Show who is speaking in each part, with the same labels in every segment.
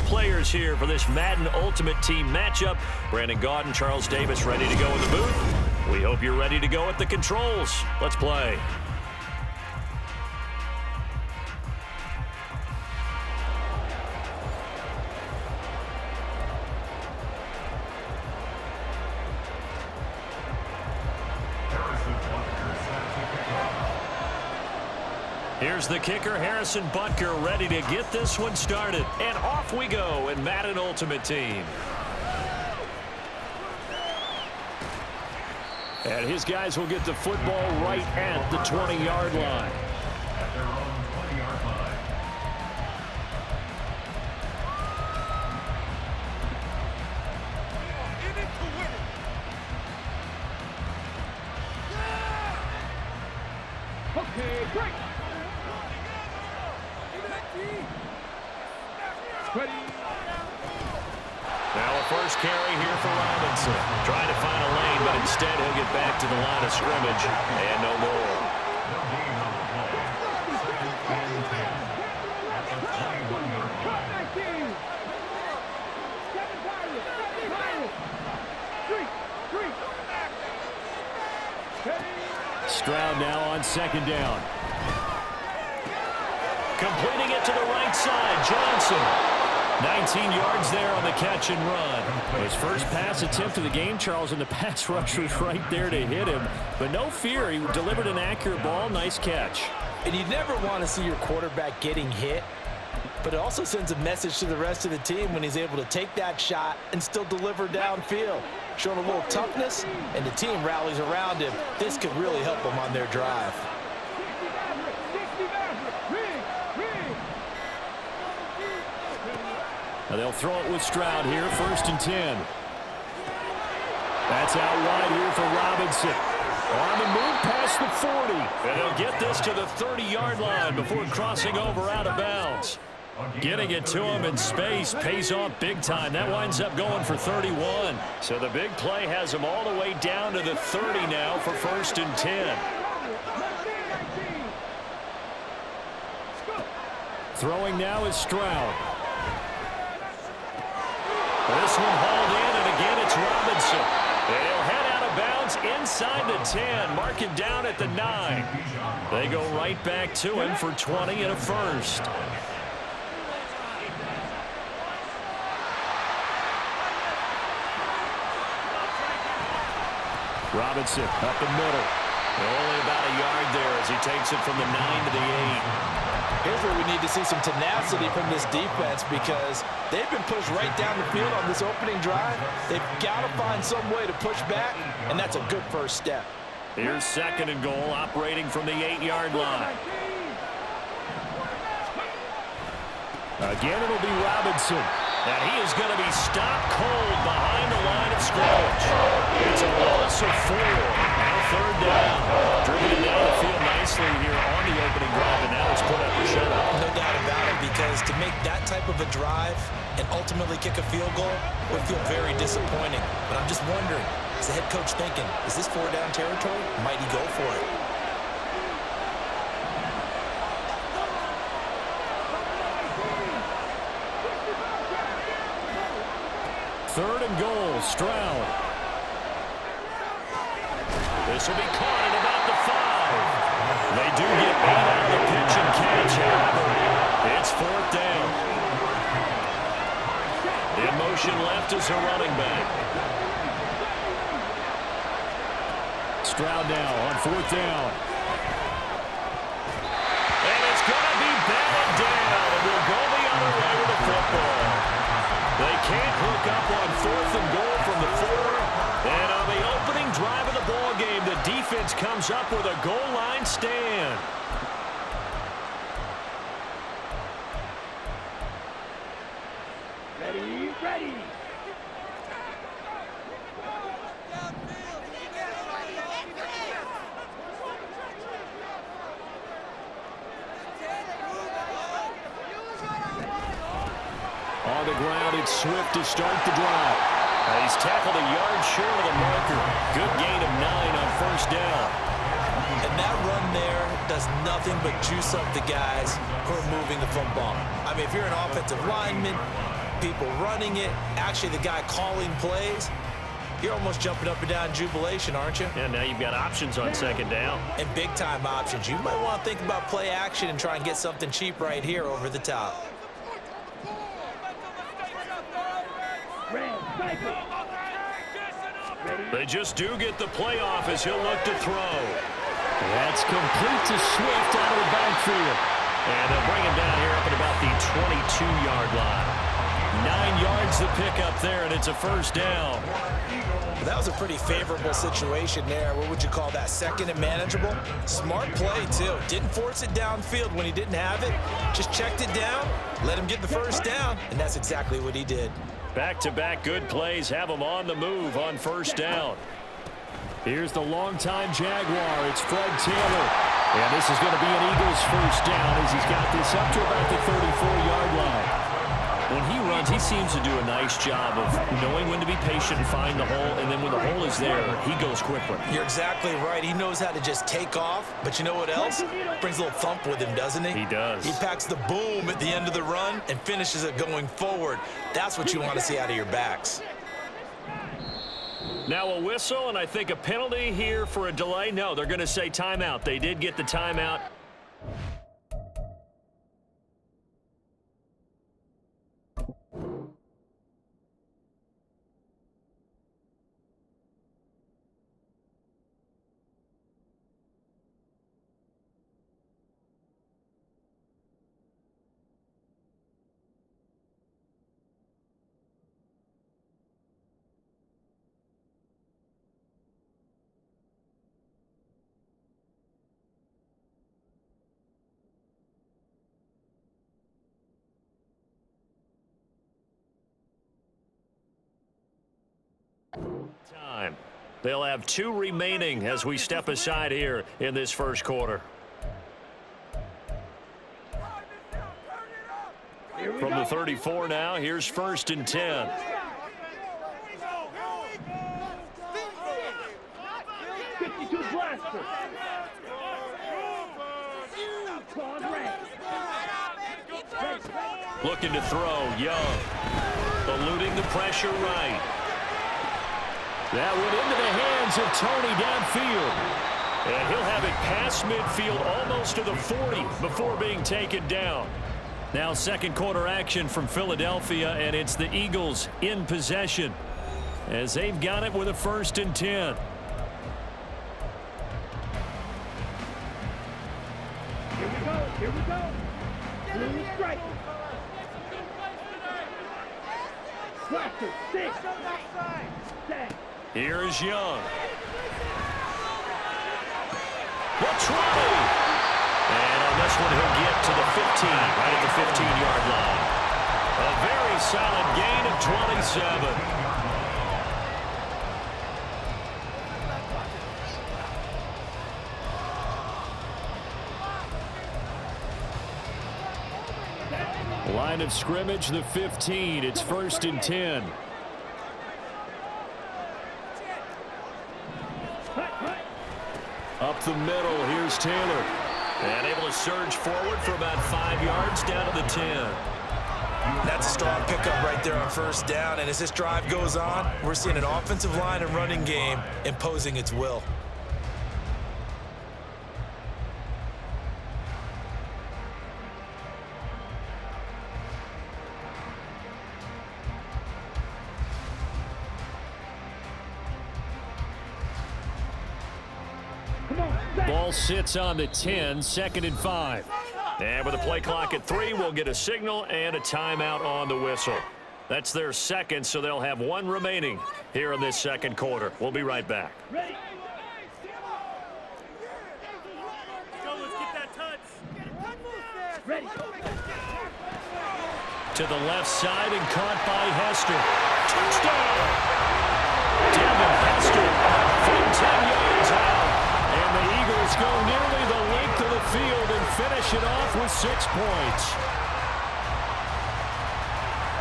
Speaker 1: players here for this Madden Ultimate Team matchup. Brandon Gaudin, Charles Davis ready to go in the booth. We hope you're ready to go at the controls. Let's play. Here's the kicker, Harrison Butker, ready to get this one started. And off we go in Madden Ultimate Team. And his guys will get the football right at the 20-yard line.
Speaker 2: At their own 20-yard line.
Speaker 3: In it to win it. Okay, break.
Speaker 1: Now a first carry here for Robinson. Trying to find a lane, but instead he'll get back to the line of scrimmage. And no more.
Speaker 2: No gain on the play. Second and 10. At the 21-yard line.
Speaker 1: Stroud now on second down. Completing it to the right side, Johnson. 19 yards there on the catch and run. His first pass attempt of the game, Charles, and the pass rush was right there to hit him. But no fear, he delivered an accurate ball. Nice catch.
Speaker 4: And you never want to see your quarterback getting hit, but it also sends a message to the rest of the team when he's able to take that shot and still deliver downfield. Showing a little toughness, and the team rallies around him. This could really help them on their drive.
Speaker 1: Now they'll throw it with Stroud here, 1st and 10. That's out wide here for Robinson. On the move past the 40. And they'll get this to the 30-yard line before crossing over out of bounds. Getting it to him in space pays off big time. That winds up going for 31. So the big play has him all the way down to the 30 now for 1st and 10. Throwing now is Stroud. This one hauled in, and again it's Robinson. They'll head out of bounds inside the 10, mark it down at the 9. They go right back to him for 20 and a first. Robinson up the middle. Only about a yard there as he takes it from the 9 to the 8.
Speaker 4: Here's where we need to see some tenacity from this defense because they've been pushed right down the field on this opening drive. They've got to find some way to push back, and that's a good first step.
Speaker 1: Here's 2nd and goal, operating from the 8-yard line. Again, it'll be Robinson. And he is going to be stopped cold behind the line of scrimmage. It's a loss of 4. Now 3rd down. Driven it down the field nicely here on the opening drive, and now it's put up the shutout.
Speaker 4: No doubt about it, because to make that type of a drive and ultimately kick a field goal would feel very disappointing. But I'm just wondering, is the head coach thinking, is this 4-down territory? Might he go for it?
Speaker 1: Third and goal, Stroud. This will be caught at about the 5. They do get 8 out of the pitch and catch, however. It's 4th down. In motion left is a running back. Stroud now on 4th down. And it's going to be batted down, and we'll go the other way with the football. They can't hook up on 4th and goal from the 4. And on the opening drive of the ball game, the defense comes up with a goal line stand.
Speaker 3: Ready.
Speaker 1: On the ground, it's Swift to start the drive. He's tackled a yard short of the marker. Good gain of 9 on 1st down.
Speaker 4: And that run there does nothing but juice up the guys who are moving the football. I mean, if you're an offensive lineman, people running it, actually the guy calling plays. You're almost jumping up and down in jubilation, aren't you?
Speaker 1: And now you've got options on second down.
Speaker 4: And big-time options. You might want to think about play action and try and get something cheap right here over the top.
Speaker 1: They just do get the playoff as he'll look to throw. That's complete to Swift out of the backfield. And they'll bring him down here up at about the 22-yard line. 9 yards to pick up there, and it's a first down.
Speaker 4: That was a pretty favorable situation there. What would you call that? Second and manageable? Smart play, too. Didn't force it downfield when he didn't have it. Just checked it down, let him get the first down, and that's exactly what he did.
Speaker 1: Back-to-back good plays have him on the move on first down. Here's the longtime Jaguar. It's Fred Taylor. And this is going to be an Eagles first down as he's got this up to about the 34-yard line. When he runs, he seems to do a nice job of knowing when to be patient and find the hole, and then when the hole is there, he goes quickly.
Speaker 4: You're exactly right. He knows how to just take off, but you know what else? Brings a little thump with him, doesn't he?
Speaker 1: He does.
Speaker 4: He packs the boom at the end of the run and finishes it going forward. That's what you want to see out of your backs.
Speaker 1: Now a whistle, and I think a penalty here for a delay. No, they're going to say timeout. They did get the timeout. Time. They'll have 2 remaining as we step aside here in this first quarter. From the 34 now, here's first and 10. Looking to throw, Young. Eluding the pressure right. That went into the hands of Tony downfield. And he'll have it past midfield almost to the 40 before being taken down. Now second quarter action from Philadelphia, and it's the Eagles in possession as they've got it with a first and 10.
Speaker 3: Here we go. Here we go. Blue strike. Cluster, 6.
Speaker 1: Here's Young. The try. And on this one, he'll get to the 15, right at the 15-yard line. A very solid gain of 27. Line of scrimmage, the 15. It's first and 10. Up the middle, here's Taylor. And able to surge forward for about 5 yards down to the 10.
Speaker 4: That's a strong pickup right there on first down. And as this drive goes on, we're seeing an offensive line and running game imposing its will.
Speaker 1: Ball sits on the 10, second and 5. And with the play clock at 3, we'll get a signal and a timeout on the whistle. That's their second, so they'll have 1 remaining here in this second quarter. We'll be right back.
Speaker 3: Ready.
Speaker 5: Go, let's get that touch.
Speaker 3: Ready.
Speaker 1: To the left side and caught by Hester. Touchdown! Devin Hester from 10 yards out. And the Eagles go nearly the length of the field and finish it off with 6 points.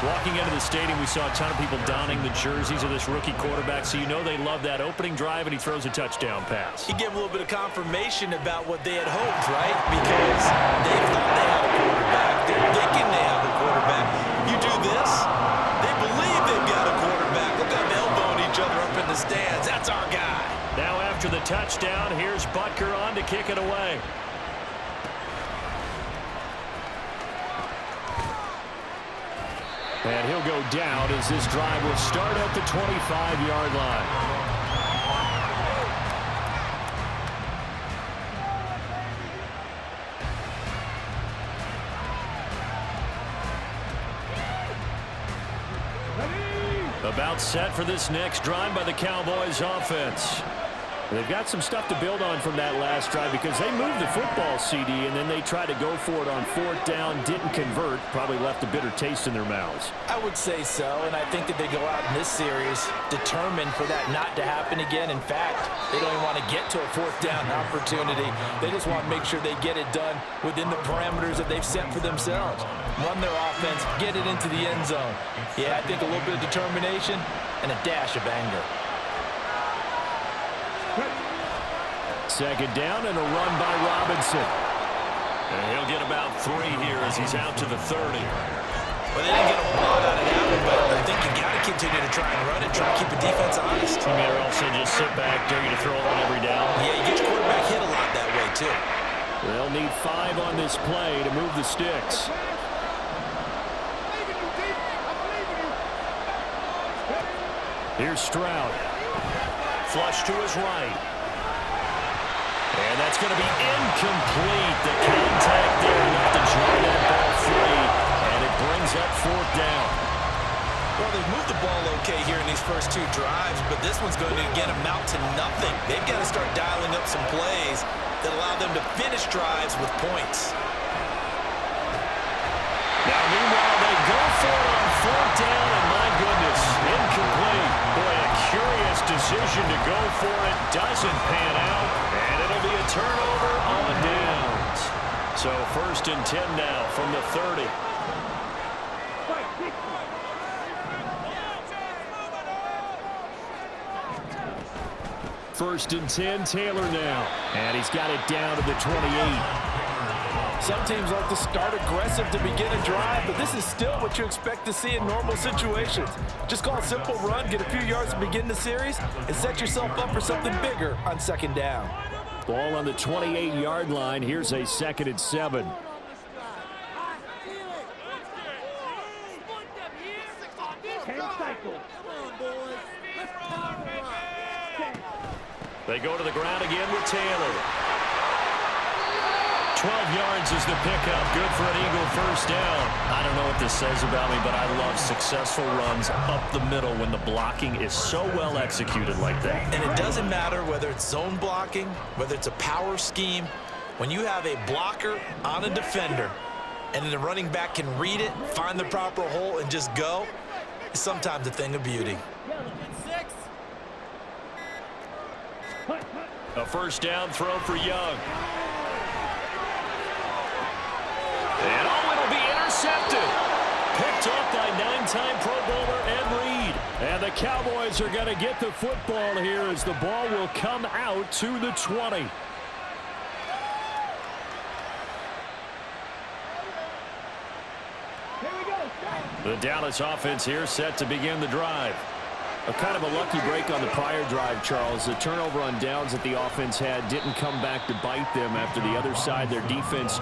Speaker 1: Walking into the stadium, we saw a ton of people donning the jerseys of this rookie quarterback, so you know they love that opening drive, and he throws a touchdown pass.
Speaker 4: He gave a little bit of confirmation about what they had hoped, right? Because they thought they had a quarterback. They're thinking they have a quarterback. You do this,
Speaker 1: touchdown. Here's Butker on to kick it away. And he'll go down as this drive will start at the 25-yard line. About set for this next drive by the Cowboys offense. They've got some stuff to build on from that last drive because they moved the football, CD, and then they tried to go for it on 4th down, didn't convert, probably left a bitter taste in their mouths.
Speaker 4: I would say so, and I think that they go out in this series determined for that not to happen again. In fact, they don't even want to get to a 4th down opportunity. They just want to make sure they get it done within the parameters that they've set for themselves. Run their offense, get it into the end zone. Yeah, I think a little bit of determination and a dash of anger.
Speaker 1: Second down and a run by Robinson. And he'll get about 3 here as he's out to the 30.
Speaker 4: Well, they didn't get a whole lot out of that one, but I think you got to continue to try and run it, try to keep the defense honest.
Speaker 1: You may also just sit back, dare you to throw on every down.
Speaker 4: Yeah, you get your quarterback hit a lot that way, too.
Speaker 1: They'll need 5 on this play to move the sticks. Here's Stroud. Flush to his right. And that's going to be incomplete. The contact there enough to draw that ball free, and it brings up 4th down.
Speaker 4: Well, they've moved the ball okay here in these first 2 drives, but this one's going to, again, amount to nothing. They've got to start dialing up some plays that allow them to finish drives with points.
Speaker 1: Now, meanwhile, they go for it on 4th down, and my goodness, incomplete. Boy, a curious decision to go for it. Doesn't pan out, and it'll be a turnover on downs. So 1st and 10 now from the 30. First and 10, Taylor now. And he's got it down to the 28.
Speaker 4: Some teams like to start aggressive to begin a drive, but this is still what you expect to see in normal situations. Just call a simple run, get a few yards to begin the series, and set yourself up for something bigger on 2nd down.
Speaker 1: Ball on the 28-yard line. Here's a 2nd and 7. They go to the ground again with Taylor. 12 yards is the pickup. Good for an Eagle 1st down. I don't know what this says about me, but I love successful runs up the middle when the blocking is so well executed like that.
Speaker 4: And it doesn't matter whether it's zone blocking, whether it's a power scheme. When you have a blocker on a defender and then the running back can read it, find the proper hole, and just go, it's sometimes a thing of beauty.
Speaker 1: A 1st down throw for Young. And it'll be intercepted. Picked up by 9-time Pro Bowler Ed Reed. And the Cowboys are going to get the football here as the ball will come out to the 20. The Dallas offense here set to begin the drive. A kind of a lucky break on the prior drive, Charles. The turnover on downs that the offense had didn't come back to bite them after the other side. Their defense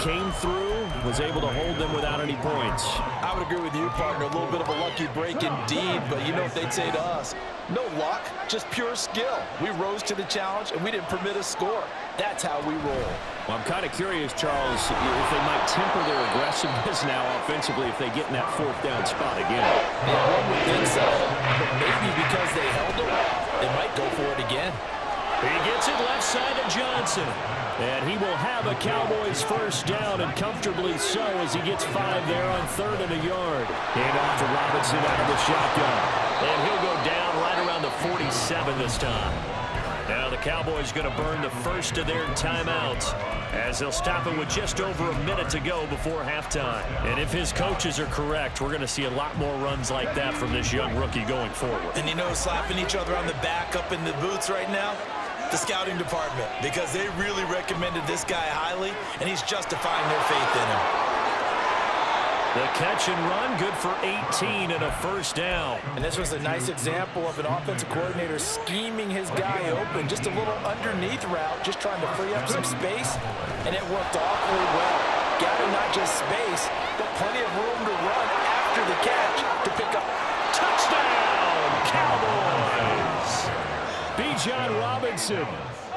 Speaker 1: came through, was able to hold them without any points.
Speaker 4: I would agree with you, partner. A little bit of a lucky break indeed, but you know what they'd say to us? No luck, just pure skill. We rose to the challenge, and we didn't permit a score. That's how we roll.
Speaker 1: Well, I'm kind of curious, Charles, if they might temper their aggressiveness now offensively if they get in that 4th down spot again.
Speaker 4: Yeah, one would think so, but maybe because they held them, they might go for it again.
Speaker 1: He gets it left side to Johnson. And he will have a Cowboys 1st down, and comfortably so as he gets 5 there on 3rd and a yard. Hand off to Robinson out of the shotgun. And he'll go down right around the 47 this time. Now the Cowboys going to burn the first of their timeouts as they'll stop it with just over a minute to go before halftime. And if his coaches are correct, we're going to see a lot more runs like that from this young rookie going forward.
Speaker 4: And you know, slapping each other on the back up in the boots right now? The scouting department, because they really recommended this guy highly, and he's justifying their faith in him.
Speaker 1: The catch and run, good for 18 and a first down.
Speaker 4: And this was a nice example of an offensive coordinator scheming his guy open. Just a little underneath route, just trying to free up some space, and it worked awfully well. Gathered not just space, but plenty of room to run after the catch to pick up.
Speaker 1: Touchdown, Cowboys! Bijan Robinson,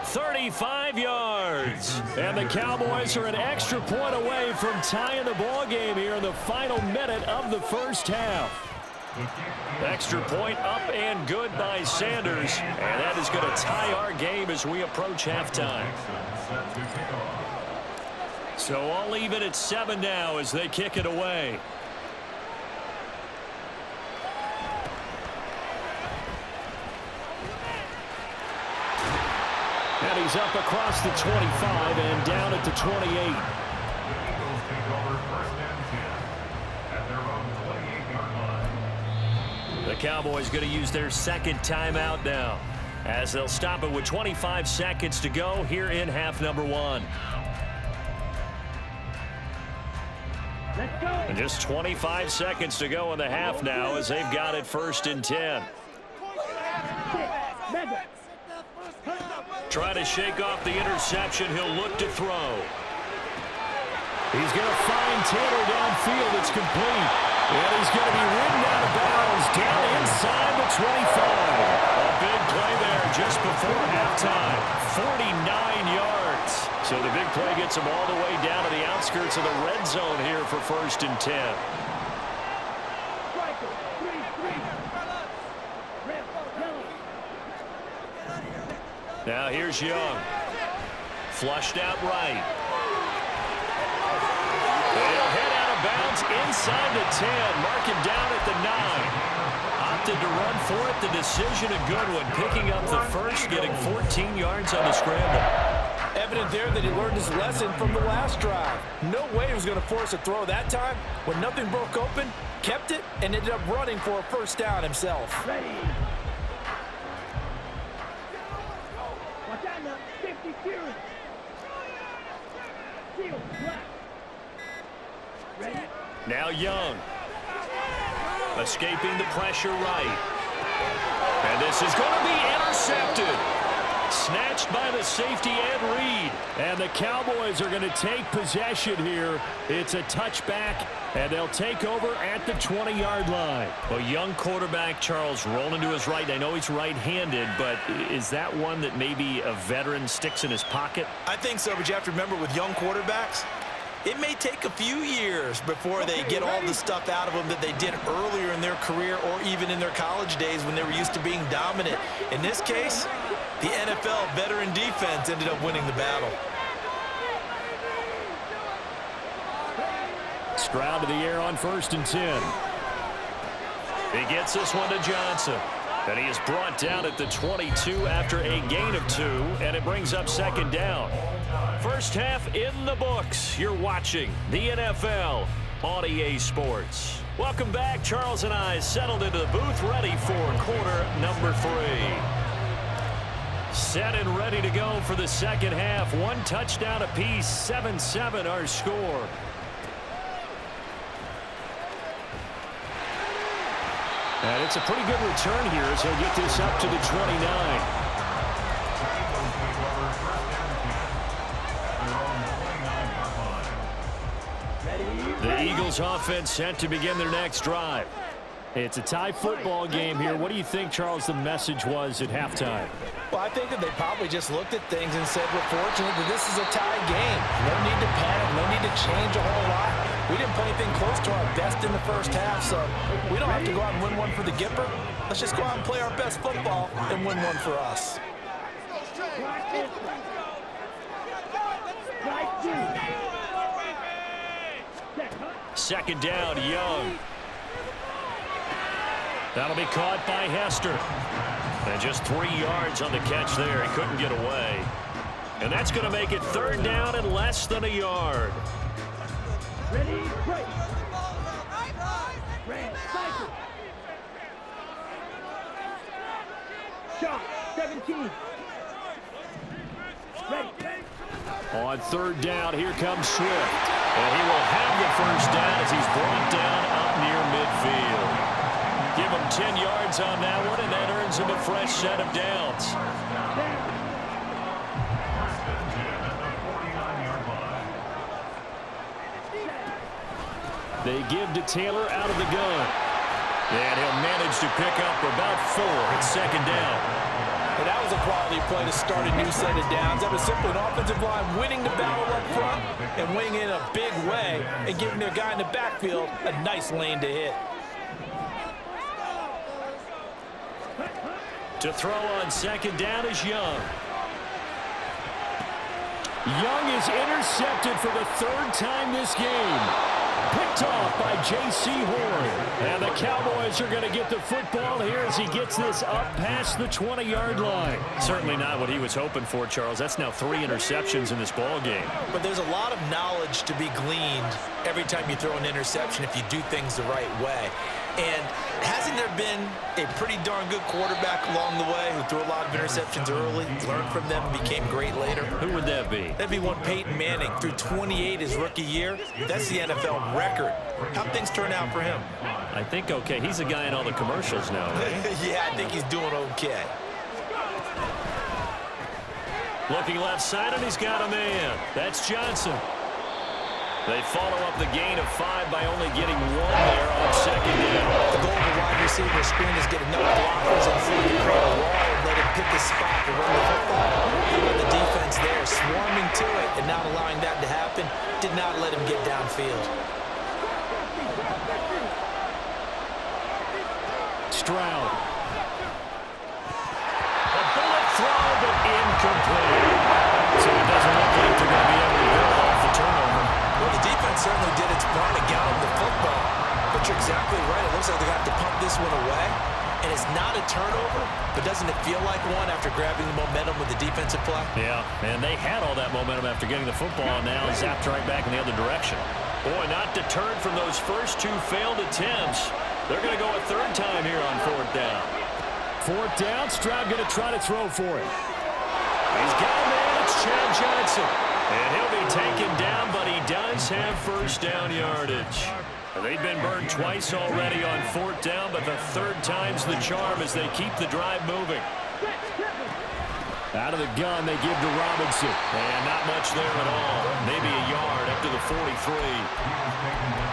Speaker 1: 35 yards. And the Cowboys are an extra point away from tying the ball game here in the final minute of the first half. Extra point up and good by Sanders. And that is going to tie our game as we approach halftime. So all even at 7 now as they kick it away. And he's up across the 25 and down at the 28.
Speaker 2: Eagles take over first and 10 at their own 28-yard line.
Speaker 1: The Cowboys going to use their second timeout now as they'll stop it with 25 seconds to go here in half number 1.
Speaker 3: Let's go.
Speaker 1: And just 25 seconds to go in the half now as they've got it first and 10.
Speaker 3: Mega.
Speaker 1: Try to shake off the interception. He'll look to throw. He's going to find Taylor downfield. It's complete. And he's going to be ridden out of bounds down inside the 25. A big play there just before halftime. 49 yards. So the big play gets him all the way down to the outskirts of the red zone here for first and 10. Now here's Young. Flushed out right. They'll head out of bounds inside the 10. Mark him down at the 9. Opted to run for it. The decision a good one. Picking up the first, getting 14 yards on the scramble.
Speaker 4: Evident there that he learned his lesson from the last drive. No way he was going to force a throw that time. When nothing broke open, kept it, and ended up running for a first down himself.
Speaker 3: Ready. Watch out now. 50 series. Seal. Black. Ready.
Speaker 1: Now Young. Escaping the pressure right. And this is going to be intercepted. Snatched by the safety Ed Reed. And the Cowboys are going to take possession here. It's a touchback, and they'll take over at the 20-yard line. A young quarterback, Charles, rolling to his right. I know he's right-handed, but is that one that maybe a veteran sticks in his pocket?
Speaker 4: I think so, but you have to remember with young quarterbacks, it may take a few years before they get all the stuff out of them that they did earlier in their career or even in their college days when they were used to being dominant. In this case, the NFL veteran defense ended up winning the battle.
Speaker 1: Stroud to the air on first and 10. He gets this one to Johnson. And he is brought down at the 22 after a gain of 2, and it brings up second down. First half in the books. You're watching the NFL on EA Sports. Welcome back. Charles and I settled into the booth, ready for quarter number 3. Set and ready to go for the second half. One touchdown apiece, 7-7 our score. And it's a pretty good return here as he'll get this up to the 29. The Eagles offense set to begin their next drive. It's a tie football game here. What do you think, Charles, the message was at halftime?
Speaker 4: Well, I think that they probably just looked at things and said, we're fortunate that this is a tie game. No need to panic, no need to change a whole lot. We didn't play anything close to our best in the first half, so we don't have to go out and win one for the Gipper. Let's just go out and play our best football and win one for us.
Speaker 1: Second down, Young. That'll be caught by Hester. And just 3 yards on the catch there. He couldn't get away. And that's going to make it third down and less than a yard.
Speaker 3: Ready, break. Red, cycle. Shot, 17. Ready.
Speaker 1: On third down, here comes Swift. And he will have the first down as he's brought down up near midfield. Give him 10 yards on that one, and that earns him a fresh set of downs. They give to Taylor out of the gun. And he'll manage to pick up about 4 at second down.
Speaker 4: And that was a quality play to start a new set of downs. That was simply an offensive line winning the battle up front and winning in a big way and giving their guy in the backfield a nice lane to hit.
Speaker 1: To throw on second down is Young. Young is intercepted for the 3rd time this game. Picked off by J.C. Horn. And the Cowboys are going to get the football here as he gets this up past the 20-yard line. Certainly not what he was hoping for, Charles. That's now 3 interceptions in this ball game.
Speaker 4: But there's a lot of knowledge to be gleaned every time you throw an interception if you do things the right way. And hasn't there been a pretty darn good quarterback along the way who threw a lot of interceptions early, learned from them, and became great later?
Speaker 1: Who would that be?
Speaker 4: That'd be one Peyton Manning. Threw 28 his rookie year. That's the NFL record. How'd things turn out for him?
Speaker 1: I think okay. He's a guy in all the commercials now, right?
Speaker 4: Yeah, I think he's doing okay.
Speaker 1: Looking left side, and he's got a man. That's Johnson. They follow up the gain of 5 by only getting 1 there on second down.
Speaker 4: The goal of the wide receiver screen is get enough blockers in front to create a wall and let him pick his spot to run the football. How about the defense there, swarming to it and not allowing that to happen? Did not let him get downfield.
Speaker 1: Stroud. A bullet throw, but incomplete. So it doesn't look like they're going to be able to go off the turnover.
Speaker 4: Well, the defense certainly did its part to get him the football. But you're exactly right. It looks like they're going to have to pump this one away. And it's not a turnover, but doesn't it feel like one after grabbing the momentum with the defensive play?
Speaker 1: Yeah, and they had all that momentum after getting the football, and now zapped right back in the other direction. Boy, not deterred from those first 2 failed attempts. They're going to go a 3rd time here on 4th down. 4th down, Stroud going to try to throw for it. He's got a man. It's Chad Johnson. And he'll be taken down, but he does have first down yardage. They've been burned twice already on 4th down, but the 3rd time's the charm as they keep the drive moving. Out of the gun, they give to Robinson. And not much there at all. Maybe a yard up to the 43.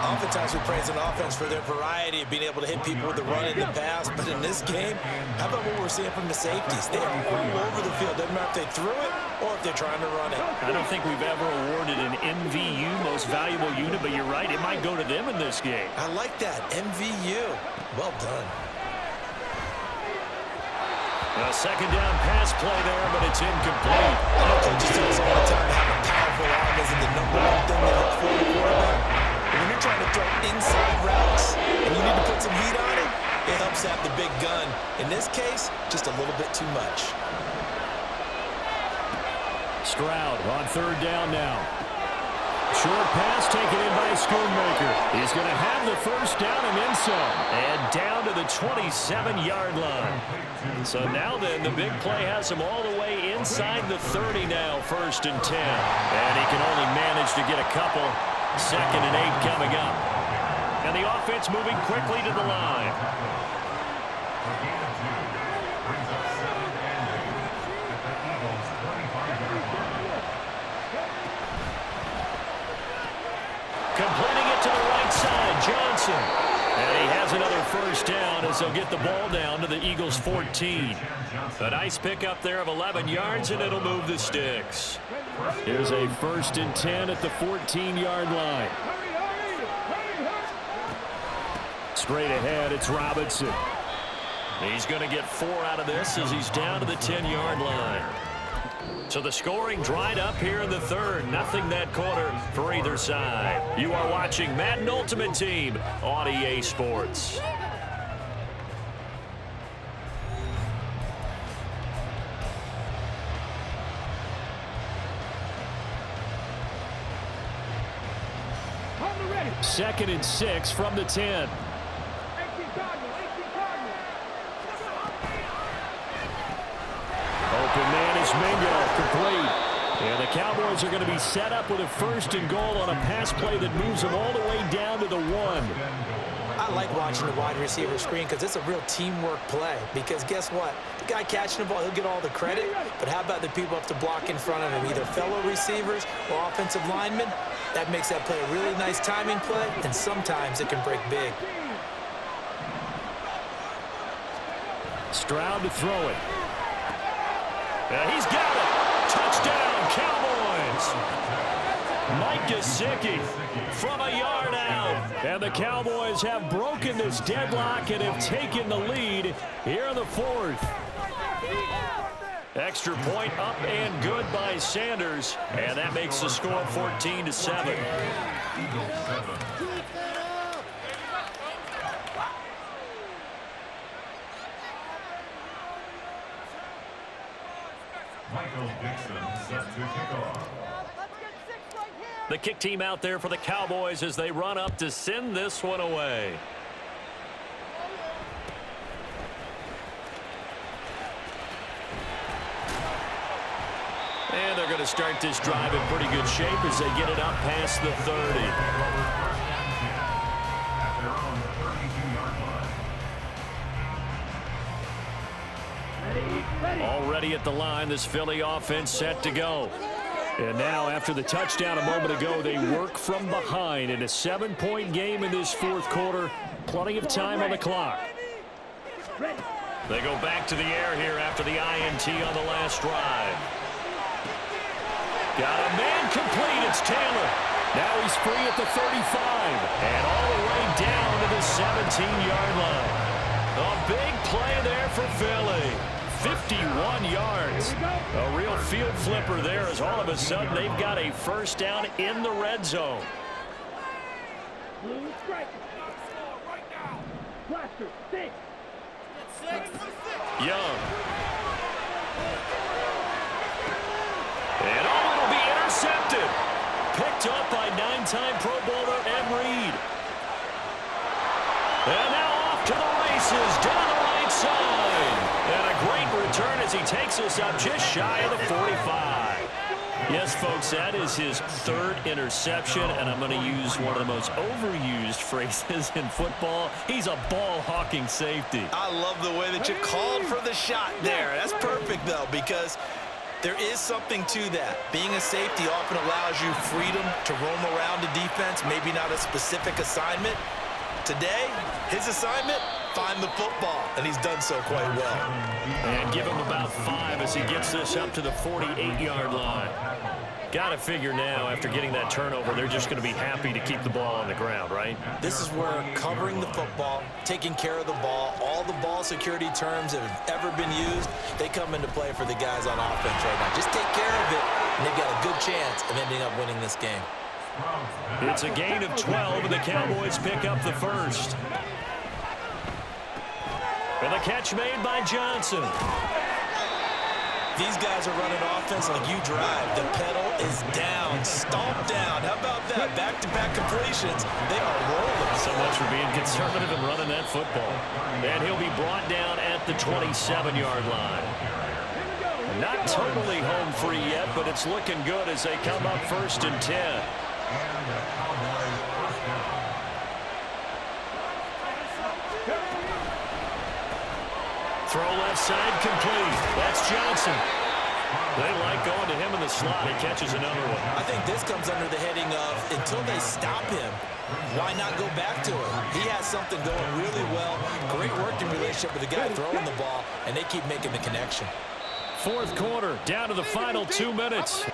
Speaker 4: Oftentimes we praise an offense for their variety of being able to hit people with the run in the pass, but in this game, how about what we're seeing from the safeties? They're all over the field. Doesn't matter if they threw it or if they're trying to run it.
Speaker 1: I don't think we've ever awarded an MVU, most valuable unit, but you're right, it might go to them in this game.
Speaker 4: I like that, MVU. Well done.
Speaker 1: A second down pass play there, but it's incomplete.
Speaker 4: I know coaches tell us all the time that having a powerful arm isn't the #1 thing that helps for the quarterback. But when you're trying to throw inside routes and you need to put some heat on it, it helps have the big gun. In this case, just a little bit too much.
Speaker 1: Stroud on 3rd down now. Short pass taken in by Schoonmaker. He's going to have the first down and then some. And down to the 27-yard line. So now then, the big play has him all the way inside the 30 now, 1st and 10. And he can only manage to get a couple. 2nd and 8 coming up. And the offense moving quickly to the line. Completing it to the right side, Johnson. And he has another first down as they'll get the ball down to the Eagles' 14. A nice pickup there of 11 yards, and it'll move the sticks. Here's a 1st and 10 at the 14-yard line. Straight ahead, it's Robinson. He's going to get 4 out of this as he's down to the 10-yard line. So the scoring dried up here in the 3rd. Nothing that quarter for either side. You are watching Madden Ultimate Team on EA Sports.
Speaker 3: Ready.
Speaker 1: 2nd and 6 from the 10. Open man is Mingo, complete. And The Cowboys are going to be set up with a 1st and goal on a pass play that moves them all the way down to the 1.
Speaker 4: I like watching the wide receiver screen because it's a real teamwork play. Because guess what? The guy catching the ball, he'll get all the credit. But how about the people up to block in front of him, either fellow receivers or offensive linemen? That makes that play a really nice timing play, and sometimes it can break big.
Speaker 1: Stroud to throw it. And he's got it. Touchdown, Cowboys. Mike Gesicki from a yard out. And the Cowboys have broken this deadlock and have taken the lead here in the 4th. Extra point up and good by Sanders. And that makes the score 14-7.
Speaker 2: Michael Dixon set to kick off.
Speaker 1: The kick team out there for the Cowboys as they run up to send this one away. And they're going to start this drive in pretty good shape as they get it up past the 30.
Speaker 2: At their own 32-yard line.
Speaker 1: Already at the line, this Philly offense set to go. And now, after the touchdown a moment ago, they work from behind in a 7-point game in this 4th quarter. Plenty of time on the clock. They go back to the air here after the INT on the last drive. Got a man complete. It's Taylor. Now he's free at the 35. And all the way down to the 17-yard line. A big play there for Philly. 51 yards. A real field flipper there as all of a sudden they've got a 1st down in the red zone. Young. And it'll be intercepted. Picked up by 9-time Pro Bowler Ed Reed. And now off to the races down the right side. And a great return as he takes us up just shy of the 45. Yes, folks, that is his 3rd interception, and I'm going to use one of the most overused phrases in football. He's a ball-hawking safety.
Speaker 4: I love the way that you called for the shot there. That's perfect, though, because there is something to that. Being a safety often allows you freedom to roam around the defense, maybe not a specific assignment. Today, his assignment, find the football, and he's done so quite well.
Speaker 1: And give him about 5 as he gets this up to the 48-yard line. Got to figure now, after getting that turnover, they're just going to be happy to keep the ball on the ground, right?
Speaker 4: This is where covering the football, taking care of the ball, all the ball security terms that have ever been used, they come into play for the guys on offense right now. Just take care of it, and they've got a good chance of ending up winning this game.
Speaker 1: It's a gain of 12, and the Cowboys pick up the 1st. And the catch made by Johnson.
Speaker 4: These guys are running offense like you drive. The pedal is down, stomped down. How about that? Back-to-back completions. They are rolling.
Speaker 1: So much for being conservative and running that football. And he'll be brought down at the 27-yard line. Not totally home free yet, but it's looking good as they come up 1st and 10. Throw left side complete. That's Johnson. They like going to him in the slot. He catches another one.
Speaker 4: I think this comes under the heading of until they stop him, why not go back to him? He has something going really well. Great working relationship with the guy throwing the ball, and they keep making the connection.
Speaker 1: 4th quarter, down to the final 2 minutes.